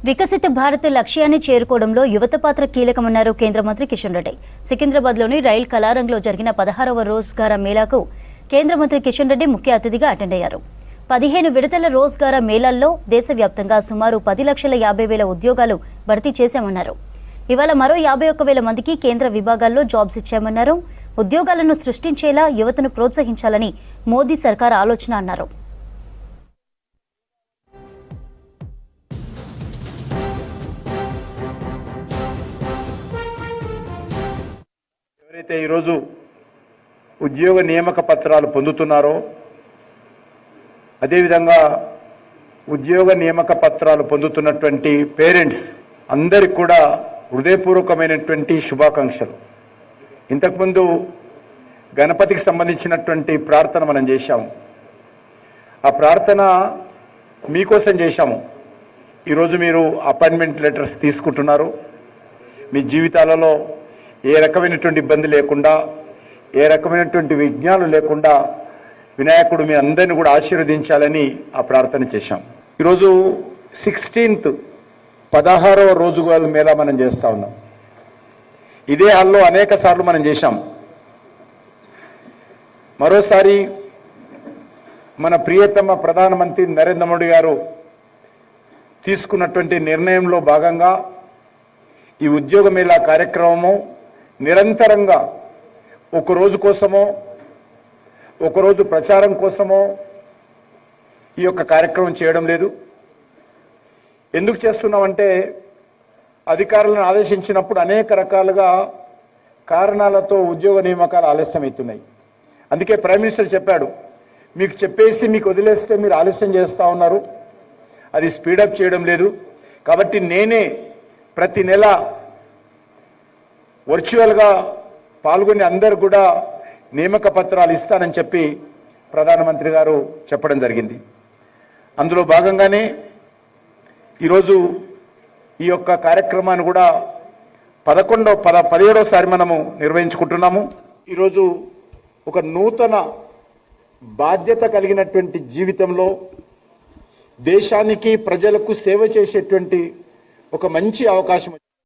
వికసిత భారత్ లక్ష్యాన్ని చేరుకోవడంలో యువత పాత్ర కీలకమన్నారు కేంద్ర మంత్రి కిషన్ రెడ్డి. సికింద్రాబాద్లోని రైల్ కళారంలో జరిగిన 16వ రోజ్గార్ మేళాకు కేంద్ర మంత్రి కిషన్ రెడ్డి ముఖ్య అతిథిగా అటెండ్ అయ్యారు. 15 విడతల రోజ్గార్ మేళాల్లో దేశవ్యాప్తంగా సుమారు 10,50,000 ఉద్యోగాలు భర్తీ చేశామన్నారు. ఇవాళ మరో 51,000 మందికి కేంద్ర విభాగాల్లో జాబ్స్ ఇచ్చామన్నారు. ఉద్యోగాలను సృష్టించేలా యువతను ప్రోత్సహించాలని మోదీ సర్కార్ ఆలోచన అన్నారు. ఎవరైతే ఈరోజు ఉద్యోగ నియామక పత్రాలు పొందుతున్నారో, అదేవిధంగా ఉద్యోగ నియామక పత్రాలు పొందుతున్నటువంటి పేరెంట్స్ అందరికి కూడా హృదయపూర్వకమైనటువంటి శుభాకాంక్షలు. ఇంతకుముందు గణపతికి సంబంధించినటువంటి ప్రార్థన మనం చేశాము. ఆ ప్రార్థన మీకోసం చేశాము. ఈరోజు మీరు అపాయింట్మెంట్ లెటర్స్ తీసుకుంటున్నారు. మీ జీవితాలలో ఏ రకమైనటువంటి ఇబ్బంది లేకుండా, ఏ రకమైనటువంటి విఘ్నాలు లేకుండా వినాయకుడు మీ అందరిని కూడా ఆశీర్వదించాలని ఆ ప్రార్థన చేశాం. ఈరోజు 16th 16వ రోజుగాల మేళా మనం చేస్తా ఉన్నాం. ఇదే హాల్లో అనేక సార్లు మనం చేశాం. మరోసారి మన ప్రియతమ ప్రధానమంత్రి నరేంద్ర మోడీ గారు తీసుకున్నటువంటి నిర్ణయంలో భాగంగా ఈ ఉద్యోగ మేళా కార్యక్రమము నిరంతరంగా ఒక రోజు కోసమో, ఒకరోజు ప్రచారం కోసమో ఈ యొక్క కార్యక్రమం చేయడం లేదు. ఎందుకు చేస్తున్నామంటే, అధికారులను ఆదేశించినప్పుడు అనేక రకాలుగా కారణాలతో ఉద్యోగ నియామకాలు ఆలస్యమవుతున్నాయి. అందుకే ప్రైమ్ మినిస్టర్ చెప్పాడు, మీకు చెప్పేసి మీకు వదిలేస్తే మీరు ఆలస్యం చేస్తూ ఉన్నారు, అది స్పీడప్ చేయడం లేదు. కాబట్టి నేనే ప్రతి నెల వర్చువల్గా పాల్గొని అందరు కూడా నియామక పత్రాలు ఇస్తానని చెప్పి ప్రధానమంత్రి గారు చెప్పడం జరిగింది. అందులో భాగంగానే ఈరోజు ఈ యొక్క కార్యక్రమాన్ని కూడా 17వసారి మనము నిర్వహించుకుంటున్నాము. ఈరోజు ఒక నూతన బాధ్యత కలిగినటువంటి జీవితంలో దేశానికి ప్రజలకు సేవ చేసేటువంటి ఒక మంచి అవకాశం.